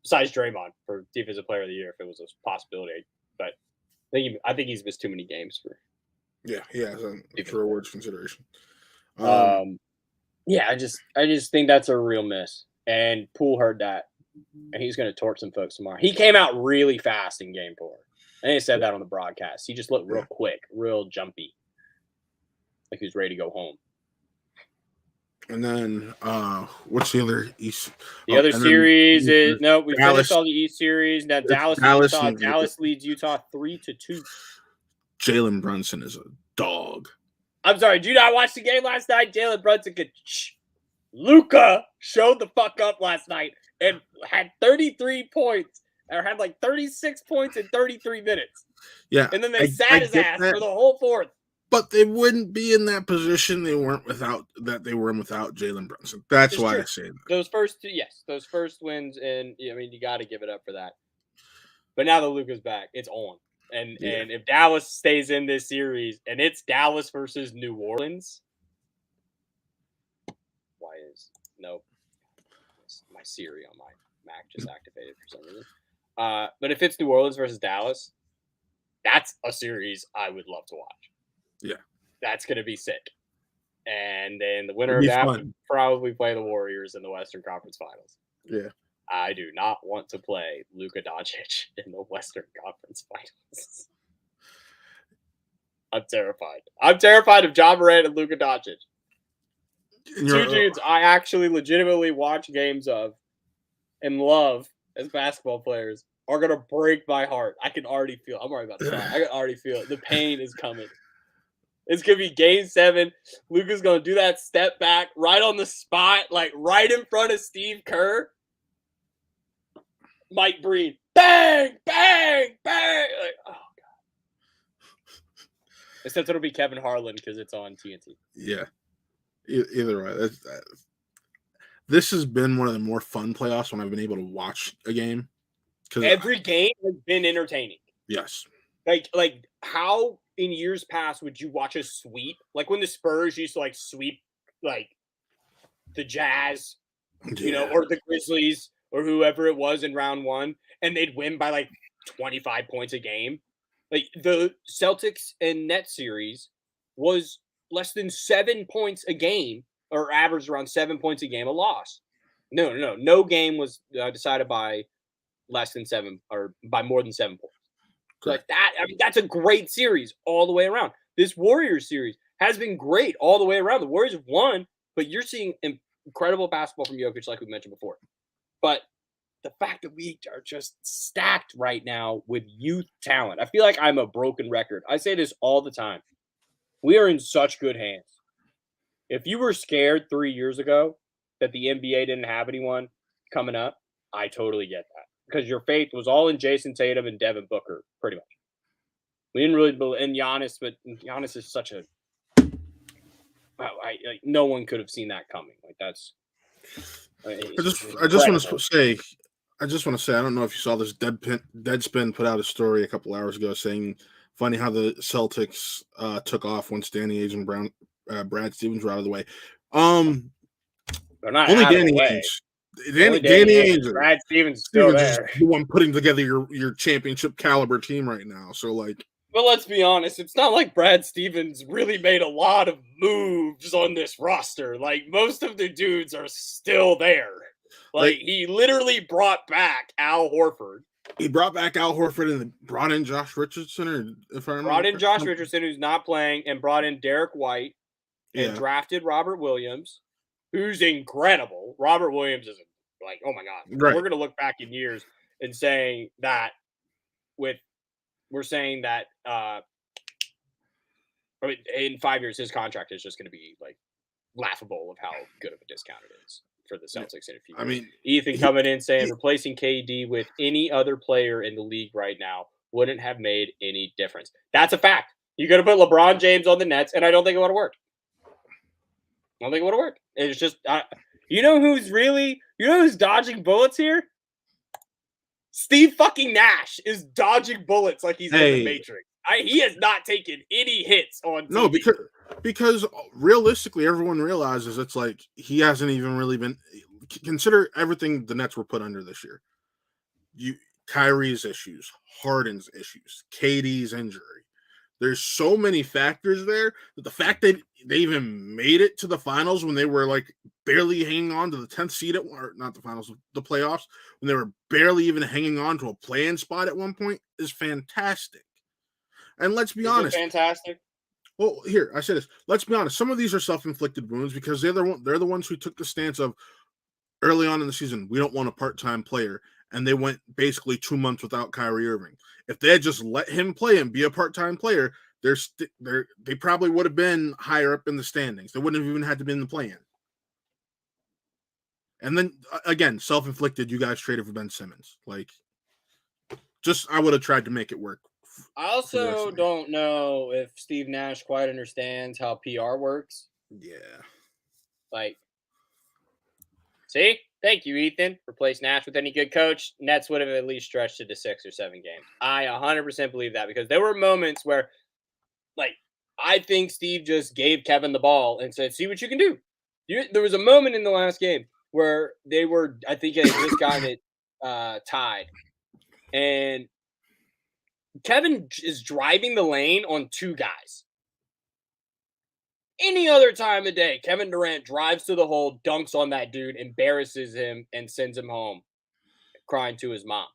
besides Draymond for Defensive Player of the Year if it was a possibility. But I think he's missed too many games for. Yeah, for awards consideration. Yeah, I just think that's a real miss. And Poole heard that, and he's going to torch some folks tomorrow. He came out really fast in Game 4. I think I said that on the broadcast. He just looked real quick, real jumpy, like he was ready to go home. And then, what's the other East? The other series is we finished all the East series. Now Dallas leads Utah 3-2. Jalen Brunson is a dog. I'm sorry, did you not watch the game last night? Jalen Brunson Luka showed the fuck up last night and had 33 points, or had like 36 points in 33 minutes. Yeah. And then they sat his ass for the whole fourth. But they wouldn't be in that position they were in without Jalen Brunson. That's why I say that. Those first wins, and I mean, you got to give it up for that. But now that Luka's back, it's on. And if Dallas stays in this series, and it's Dallas versus New Orleans, my Siri on my Mac just activated for some reason. But if it's New Orleans versus Dallas, that's a series I would love to watch. Yeah. That's going to be sick. And then the winner It'd of be that fun. would probably play the Warriors in the Western Conference Finals. Yeah. I do not want to play Luka Doncic in the Western Conference Finals. I'm terrified. I'm terrified of Ja Morant and Luka Doncic. Two dudes I actually legitimately watch games of and love as basketball players are going to break my heart. I can already feel it. I'm already about to cry. I can already feel it. The pain is coming. It's going to be game 7. Luka's going to do that step back right on the spot, like right in front of Steve Kerr. Mike Breen. Bang, bang, bang. Like, oh, God. Except it'll be Kevin Harlan because it's on TNT. Yeah. Either way. This has been one of the more fun playoffs when I've been able to watch a game. Every game has been entertaining. Yes. Like how in years past would you watch a sweep? Like when the Spurs used to like sweep like the Jazz, you know, or the Grizzlies or whoever it was in round 1, and they'd win by like 25 points a game. Like the Celtics and Nets series was less than 7 points a game, or averaged around 7 points a game, a loss. No game was decided by less than 7 or by more than 7 points. Like that, I mean, that's a great series all the way around. This Warriors series has been great all the way around. The Warriors have won, but you're seeing incredible basketball from Jokic, like we mentioned before. But the fact that we are just stacked right now with youth talent, I feel like I'm a broken record. I say this all the time. We are in such good hands. If you were scared 3 years ago that the NBA didn't have anyone coming up, I totally get that. Because your faith was all in Jason Tatum and Devin Booker, pretty much. We didn't really believe in Giannis, but Giannis is such a no one could have seen that coming. Like that's. I just want to say, I don't know if you saw this. Deadspin put out a story a couple hours ago saying, funny how the Celtics took off once Danny Ainge and Brad Stevens were out of the way. They're not only out Danny of the way. Ainge. Danny Ainge. Brad Stevens still there. The one putting together your championship caliber team right now. So like. But let's be honest, it's not like Brad Stevens really made a lot of moves on this roster. Like, most of the dudes are still there. Like he literally brought back Al Horford. He brought back Al Horford and brought in Josh Richardson, or if I remember. Brought in Josh Richardson, who's not playing, and brought in Derek White, and drafted Robert Williams, who's incredible. Robert Williams is like, oh my God. Right. We're going to look back in years and saying that we're saying that in 5 years, his contract is just going to be like laughable of how good of a discount it is for the Celtics in a few years. I mean, Ethan coming in saying replacing KD with any other player in the league right now wouldn't have made any difference. That's a fact. You got to put LeBron James on the Nets, and I don't think it would have worked. I don't think it would have worked. It's just, you know who's dodging bullets here? Steve fucking Nash is dodging bullets like he's in the Matrix. He has not taken any hits on TV. No, because realistically, everyone realizes it's like he hasn't even really been. Consider everything the Nets were put under this year. Kyrie's issues, Harden's issues, KD's injury. There's so many factors there that the fact that they even made it to the finals when they were like barely hanging on to the 10th seed or not the finals, the playoffs, when they were barely even hanging on to a play-in spot at one point is fantastic. And let's be honest. Fantastic. Well, here, I said this. Let's be honest. Some of these are self-inflicted wounds because they're the ones who took the stance of early on in the season, we don't want a part-time player. And they went basically 2 months without Kyrie Irving. If they had just let him play and be a part-time player, they probably would have been higher up in the standings. They wouldn't have even had to be in the play-in. And then, again, self-inflicted, you guys traded for Ben Simmons. Like, I would have tried to make it work. I also don't know if Steve Nash quite understands how PR works. Yeah. Like, see? Thank you, Ethan. Replace Nash with any good coach. Nets would have at least stretched it to 6 or 7 games. I 100% believe that because there were moments where, like, I think Steve just gave Kevin the ball and said, see what you can do. There was a moment in the last game where they were, I think, it just gotten it tied. And Kevin is driving the lane on 2 guys. Any other time of day, Kevin Durant drives to the hole, dunks on that dude, embarrasses him, and sends him home crying to his mom.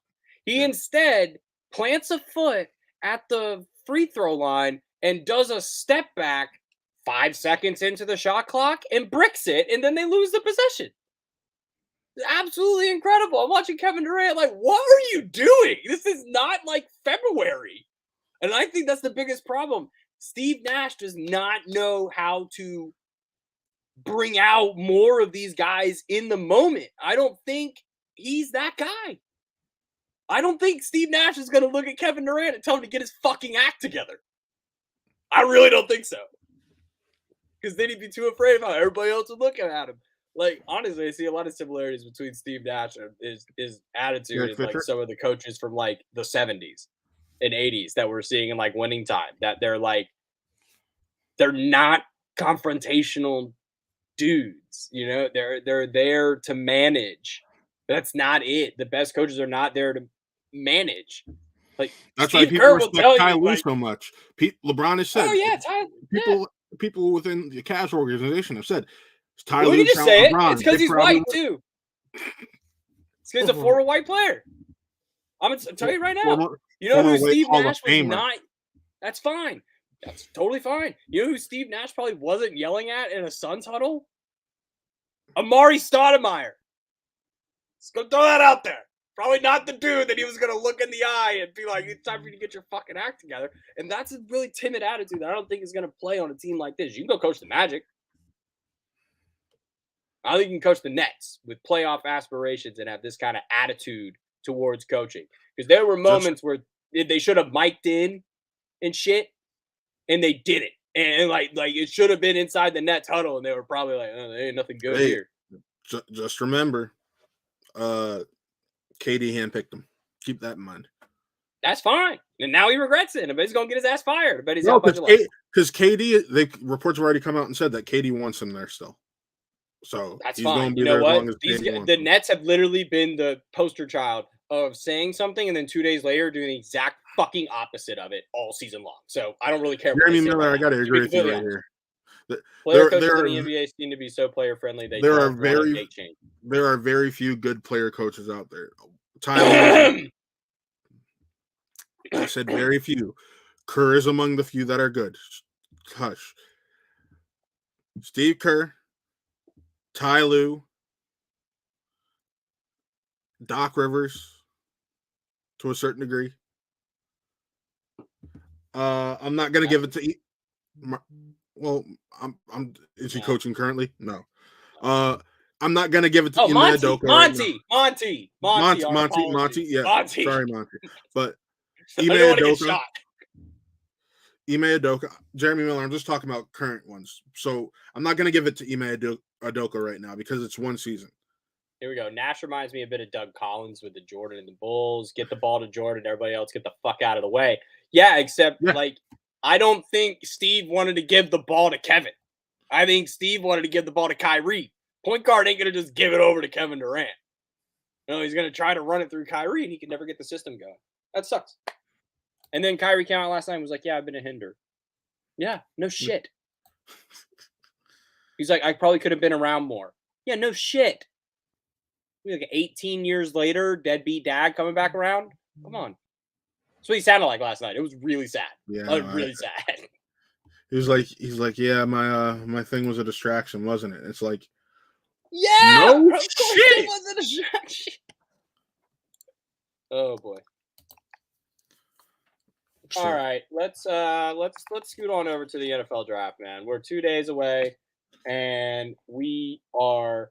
He Yeah. instead plants a foot at the free throw line and does a step back 5 seconds into the shot clock and bricks it, and then they lose the possession. Absolutely incredible. I'm watching Kevin Durant like, what are you doing? This is not like February. And I think that's the biggest problem. Steve Nash does not know how to bring out more of these guys in the moment. I don't think he's that guy. I don't think Steve Nash is going to look at Kevin Durant and tell him to get his fucking act together. I really don't think so. Because then he'd be too afraid of how everybody else would look at him. Like, honestly, I see a lot of similarities between Steve Nash and his attitude and like some of the coaches from like the 70s and 80s that we're seeing in like winning time. That they're not confrontational dudes. You know, they're there to manage. That's not it. The best coaches are not there to manage. Like That's Steve why people Kerr will respect tell Ty you, Lue like, so much. LeBron has said, oh yeah, Ty, yeah. people within the Cavs organization have said, Ty We Lue can just challenge say it. LeBron. It's because he's probably white too. It's because he's a former white player. I'm gonna tell you right now. You know who Steve Nash was not? That's fine. That's totally fine. You know who Steve Nash probably wasn't yelling at in a Suns huddle? Amari Stoudemire. Let's go throw that out there. Probably not the dude that he was going to look in the eye and be like, it's time for you to get your fucking act together. And that's a really timid attitude that I don't think is going to play on a team like this. You can go coach the Magic. I think you can coach the Nets with playoff aspirations and have this kind of attitude towards coaching. Because there were moments where they should have mic'd in and shit, and they didn't. And like it should have been inside the Nets huddle, and they were probably like, oh, there ain't nothing good here. Just remember, KD handpicked him. Keep that in mind. That's fine. And now he regrets it. But he's going to get his ass fired. But he's because KD, reports have already come out and said that KD wants him there still. So that's fine. You know what? The Nets have literally been the poster child of saying something and then 2 days later doing the exact fucking opposite of it all season long. So I don't really care. Jeremy Miller, I got to agree with you right here. Player coaches in the NBA seem to be so player friendly. There are very few good player coaches out there. Tyler, I said very few. Kerr is among the few that are good. Hush. Steve Kerr, Ty Lue, Doc Rivers, to a certain degree. I'm not gonna give it to. Is he coaching currently? No. I'm not gonna give it to Ime Udoka. Monty. Yeah. Monty. Sorry, Monty. But Ime Udoka. Jeremy Miller. I'm just talking about current ones. So I'm not gonna give it to Ime Udoka right now because it's one season. Here we go. Nash reminds me a bit of Doug Collins with the Jordan and the Bulls. Get the ball to Jordan. Everybody else get the fuck out of the way. Yeah, except like I don't think Steve wanted to give the ball to Kevin. I think Steve wanted to give the ball to Kyrie. Point guard ain't going to just give it over to Kevin Durant. No, he's going to try to run it through Kyrie, and he can never get the system going. That sucks. And then Kyrie came out last night and was like, yeah, I've been a hinder. Yeah, no shit. He's like, I probably could have been around more. Yeah, no shit. Like 18 years later, deadbeat dad coming back around. Come on. That's what he sounded like last night. It was really sad. Yeah, really sad. He's like, yeah, my thing was a distraction, wasn't it? It's like, yeah, no of course shit. It was a distraction. Oh boy. All right, let's scoot on over to the NFL draft, man. We're 2 days away, and we are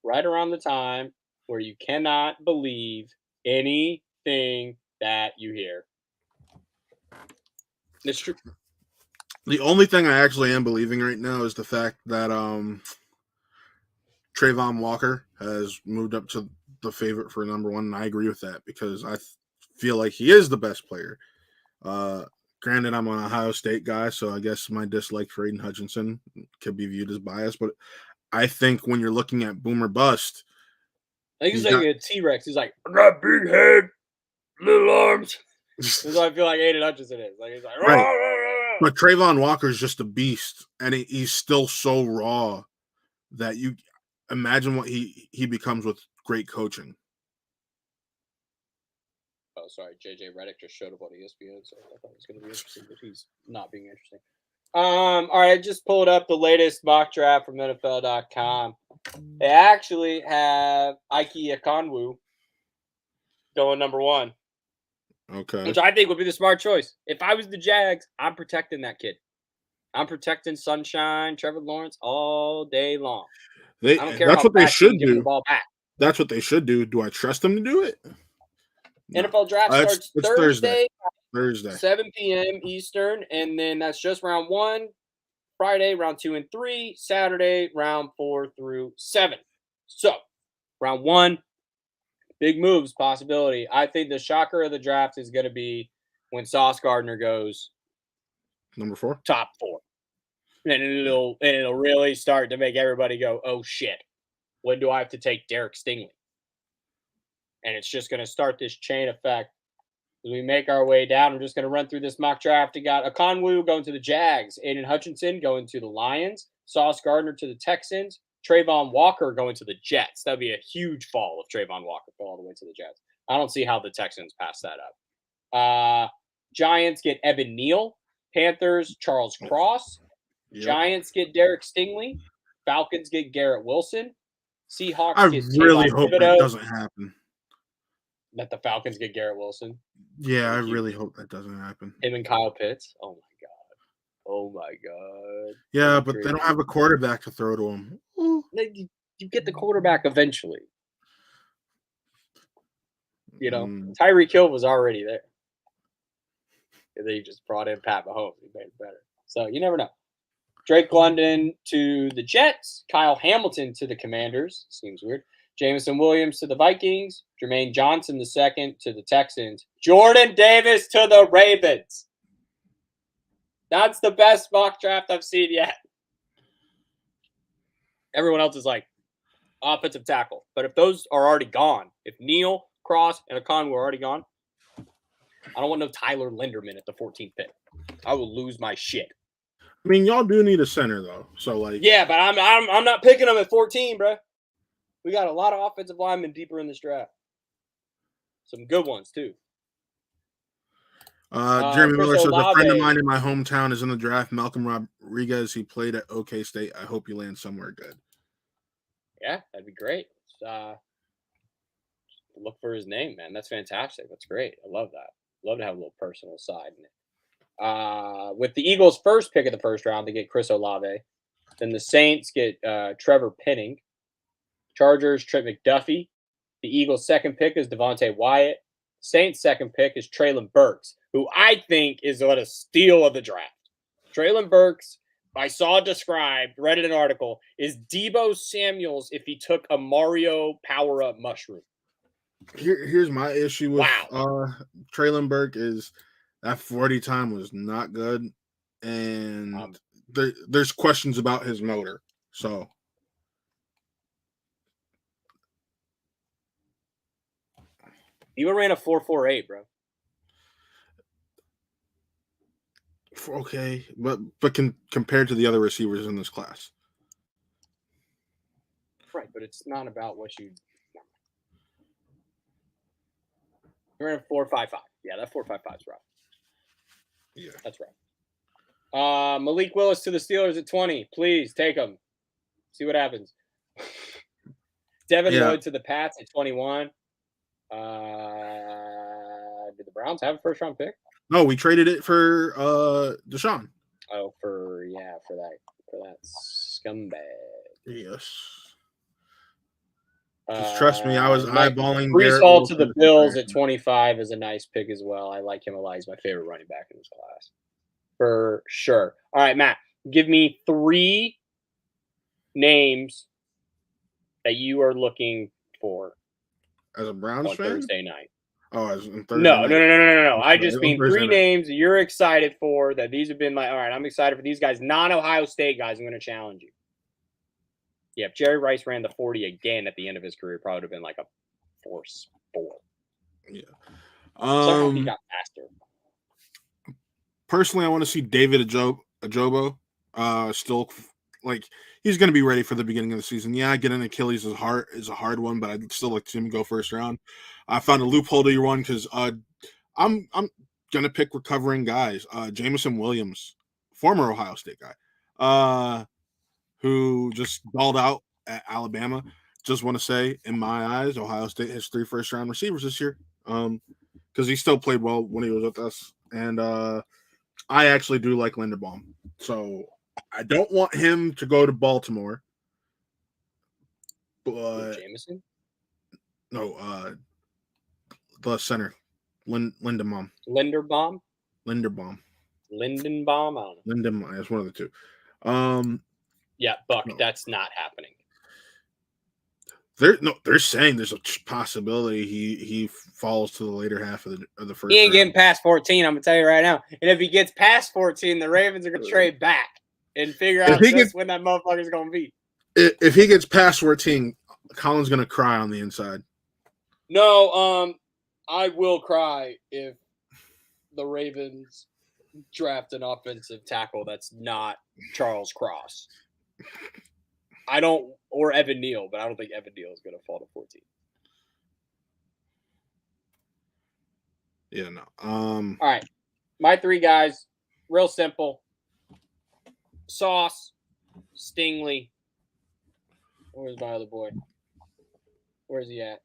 right around the time where you cannot believe anything that you hear. It's true. The only thing I actually am believing right now is the fact that Trayvon Walker has moved up to the favorite for number one, and I agree with that because I feel like he is the best player. Granted, I'm an Ohio State guy, so I guess my dislike for Aiden Hutchinson could be viewed as biased, but I think when you're looking at boom or bust, I think he's like a T-Rex. He's like, I got big head, Little arms. This is what I feel like Aiden Hutchinson is. Like he's like, Right. "Rah, rah, rah." But Trayvon Walker is just a beast, and he's still so raw that you imagine what he becomes with great coaching. Oh, sorry. JJ Redick just showed up on ESPN, so I thought it was going to be interesting, but he's not being interesting. All right, I just pulled up the latest mock draft from NFL.com. They actually have Ike Ekonwu going number 1, Okay. which I think would be the smart choice. If I was the Jags, I'm protecting that kid. I'm protecting Sunshine, Trevor Lawrence all day long. I don't care That's how what they fast you can should give him the do. ball back. That's what they should do. Do I trust them to do it? No. NFL draft starts It's Thursday, Thursday. 7 p.m. Eastern, and then that's just round 1. Friday, round 2 and 3. Saturday, round 4 through 7. So, round 1, big moves possibility. I think the shocker of the draft is going to be when Sauce Gardner goes Number 4. top 4. And it'll really start to make everybody go, oh shit, when do I have to take Derek Stingley? And it's just going to start this chain effect. As we make our way down, I'm just going to run through this mock draft. We got Ekonwu going to the Jags, Aiden Hutchinson going to the Lions, Sauce Gardner to the Texans, Trayvon Walker going to the Jets. That'd be a huge fall if Trayvon Walker fell all the way to the Jets. I don't see how the Texans pass that up. Giants get Evan Neal, Panthers Charles Cross, Giants get Derek Stingley, Falcons get Garrett Wilson, Seahawks I get really Kayvon hope that Thibodeau. doesn't happen. That the Falcons get Garrett Wilson. Yeah, I really hope that doesn't happen. Him and Kyle Pitts. Oh my god. Oh my god. Yeah, but they don't have a quarterback to throw to him. You get the quarterback eventually. You know, Mm. Tyreek Hill was already there. And they just brought in Pat Mahomes. He made it better. So you never know. Drake London to the Jets. Kyle Hamilton to the Commanders. Seems weird. Jameson Williams to the Vikings. Jermaine Johnson II to the Texans. Jordan Davis to the Ravens. That's the best mock draft I've seen yet. Everyone else is like offensive tackle. But if those are already gone, if Neal, Cross, and Ekonwu are already gone, I don't want no Tyler Linderman at the 14th pick. I will lose my shit. I mean, y'all do need a center though. So like, yeah, but I'm not picking them at 14, bro. We got a lot of offensive linemen deeper in this draft. Some good ones too. Jeremy Chris Miller says a friend of Olave. mine in my hometown is in the draft. Malcolm Rodriguez. He played at OK State. I hope you land somewhere good. Yeah, that'd be great. Look for his name, man. That's fantastic. That's great. I love that. Love to have a little personal side in it. With the Eagles' first pick of the first round, they get Chris Olave. Then the Saints get Trevor Penning. Chargers, Trent McDuffie. The Eagles' second pick is Devontae Wyatt. Saints' second pick is Treylon Burks, who I think is what a steal of the draft. Treylon Burks, I saw described, read in an article, is Deebo Samuels if he took a Mario power-up mushroom. Here's my issue with Treylon Burke is that 40 time was not good, and there's questions about his motor. So he ran a 4.48, bro. Okay, but compared to the other receivers in this class, right? But it's not about what you. He ran a 4.55. Yeah, that 4.55 is rough. Yeah, that's right. Malik Willis to the Steelers at 20. Please take him. See what happens. Devin Lloyd to the Pats at 21. Did the Browns have a first round pick? No, we traded it for Deshaun. Oh, for that scumbag. Yes. Just trust me, I was eyeballing Breece Hall to the Bills at 25 is a nice pick as well. I like him a lot. He's my favorite running back in this class. For sure. All right, Matt, give me 3 names that you are looking for as a Browns fan Thursday night. Oh, as in Thursday no, night. No. I just mean 3 names that you're excited for. That these have been like, all right, I'm excited for these guys. Non-Ohio State guys, I'm going to challenge you. Yeah, if Jerry Rice ran the 40 again at the end of his career, probably would have been like a 4.4. Yeah. Somehow he got faster. Personally, I want to see David Ajobo. Still, like, he's going to be ready for the beginning of the season. Yeah, getting Achilles is a hard one, but I'd still like to see him go first round. I found a loophole to your one because I'm going to pick recovering guys. Jameson Williams, former Ohio State guy, who just balled out at Alabama. Just want to say, in my eyes, Ohio State has 3 first-round receivers this year. Because he still played well when he was with us, and I actually do like Linderbaum. So I don't want him to go to Baltimore. But Jameson? No, the center. Linderbaum. Linderbaum? Linderbaum. Lindenbaum? I don't know. Linderbaum. That's one of the two. Yeah, Buck, no. that's not happening. They're saying there's a possibility he falls to the later half of the first. He ain't round. getting past 14, I'm going to tell you right now. And if he gets past 14, the Ravens are going to trade back and figure out just when that motherfucker's going to be. If he gets past 14, Colin's going to cry on the inside. No, I will cry if the Ravens draft an offensive tackle that's not Charles Cross. Or Evan Neal, but I don't think Evan Neal is going to fall to 14. Yeah, no. All right. My 3 guys, real simple. Sauce, Stingley. Where's my other boy? Where's he at?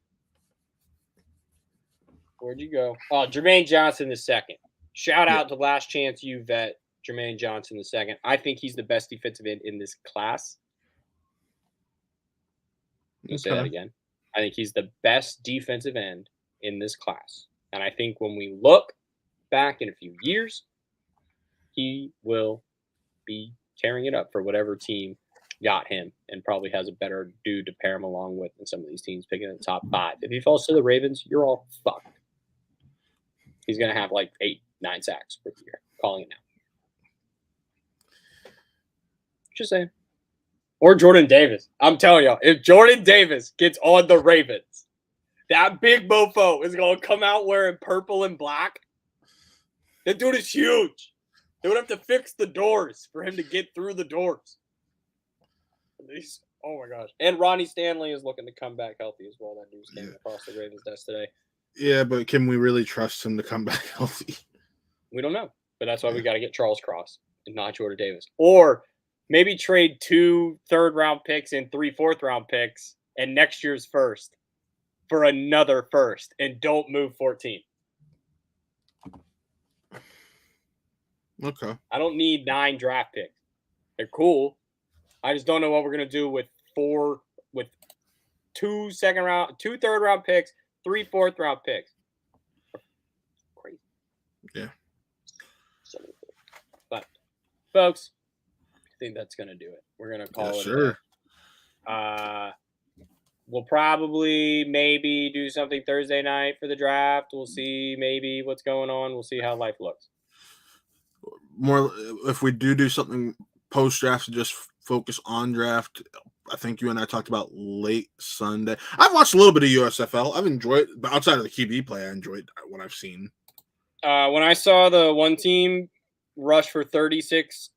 Where'd you go? Oh, Jermaine Johnson the second. Shout out to Last Chance U vet, Jermaine Johnson the second. I think he's the best defensive end in this class. I'll say that again. I think he's the best defensive end in this class. And I think when we look back in a few years, he will be tearing it up for whatever team got him and probably has a better dude to pair him along with than some of these teams picking in the top 5. If he falls to the Ravens, you're all fucked. He's going to have like 8-9 sacks per year. Calling it now. Just saying. Or Jordan Davis. I'm telling y'all, if Jordan Davis gets on the Ravens, that big mofo is going to come out wearing purple and black. That dude is huge. They would have to fix the doors for him to get through the doors. Oh, my gosh. And Ronnie Stanley is looking to come back healthy as well. That news came across the Ravens desk today. Yeah, but can we really trust him to come back healthy? We don't know. But that's why we got to get Charles Cross and not Jordan Davis. Or maybe trade 2 third-round picks and 3 fourth-round picks and next year's first for another first. And don't move 14. Okay. I don't need 9 draft picks. They're cool. I just don't know what we're going to do with 2 third-round picks, 3 fourth-round picks. Crazy. Yeah. But, folks, I think that's going to do it. We're going to call it. Sure. We'll probably maybe do something Thursday night for the draft. We'll see maybe what's going on. We'll see how life looks. More if we do something post-draft to just focus on draft. I think you and I talked about late Sunday. I've watched a little bit of USFL. I've enjoyed, but outside of the QB play, I enjoyed what I've seen. When I saw the one team rush for 36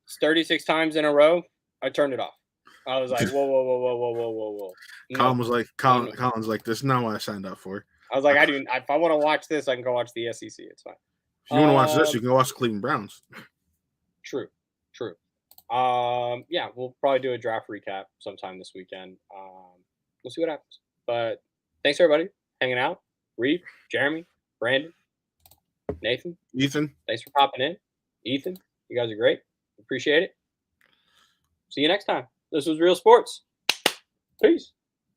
times in a row, I turned it off. I was like, whoa. Colin's like, this is not what I signed up for. I was like, if I want to watch this, I can go watch the SEC. It's fine. If you want to watch this, you can go watch the Cleveland Browns. True. Yeah, we'll probably do a draft recap sometime this weekend. We'll see what happens. But thanks everybody hanging out. Reed, Jeremy, Brandon, Nathan, Ethan. Thanks for popping in. Ethan, you guys are great. Appreciate it. See you next time. This was Real Sports. Peace.